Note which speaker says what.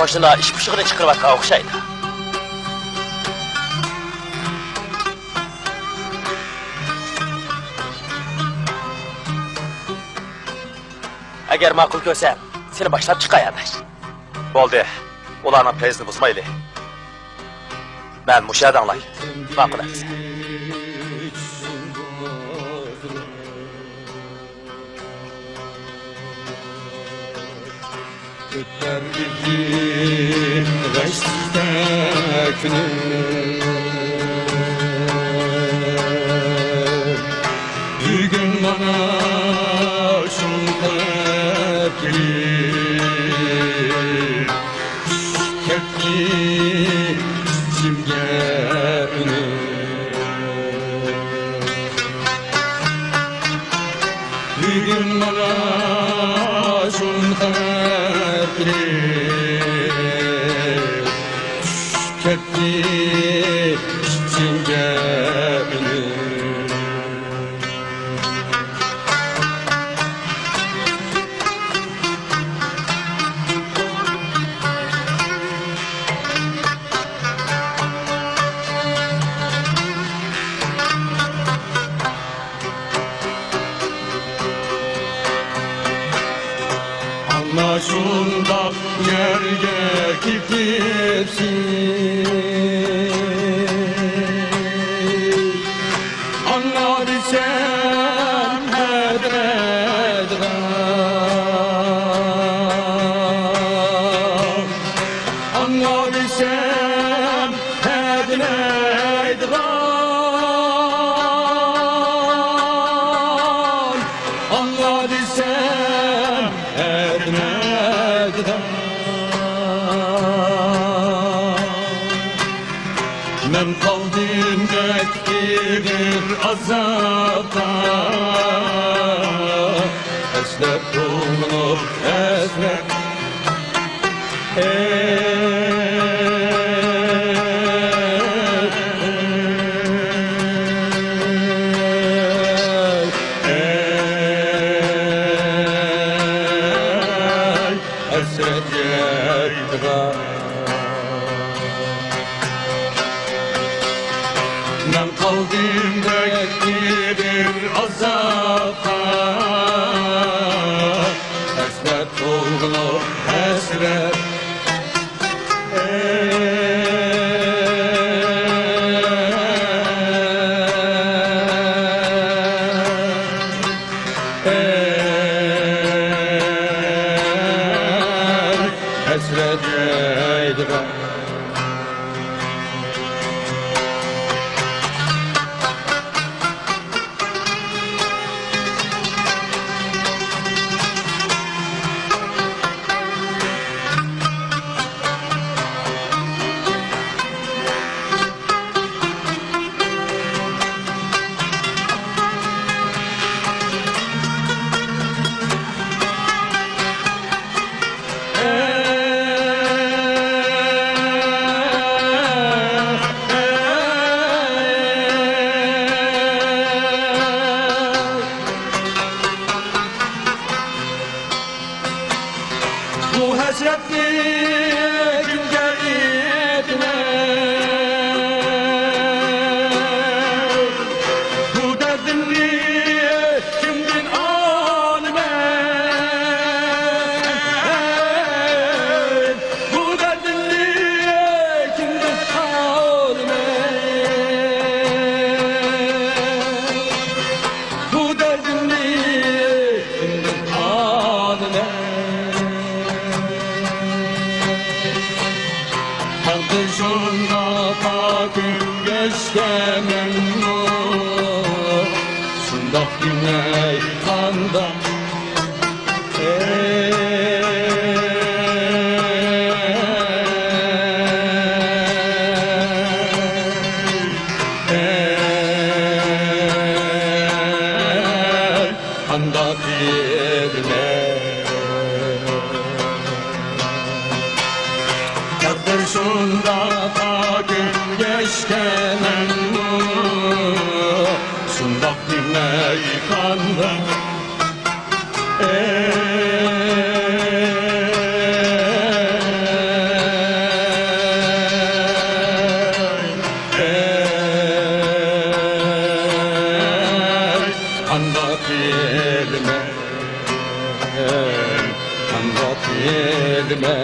Speaker 1: qo'shnilar ish pishig'ini chiqarayotgan o'xshaydi. Agar ma'qul ko'rsam, seni boshlab chiqay adash.
Speaker 2: Bo'ldi. Ularning payzini buzmayli. Men mushada anglay.
Speaker 1: Ma'qul emas.
Speaker 3: Öter gibi reştekini bugün bana şuntakli kepki simgeni bugün bana şuntakli kepki simgeni Ana şunda yerge kitipsin Ana desem hedredram Ana desem hedredram Ana desem men kaldım bektir azapta esnep bulunup esnep hasret yaydıra ben kaldım beklidir azapta hasret oldu hasret hasret yaydıra Bu hasretli günler etme Bu derdinli kimdin alme Bu derdinli kimdin alme Bu derdinli kimdin alme Şunda takip geçkemem o Şunda güney kanda Kanda birine Takdir şunda takip geçkemem Şunda dinley kanda etme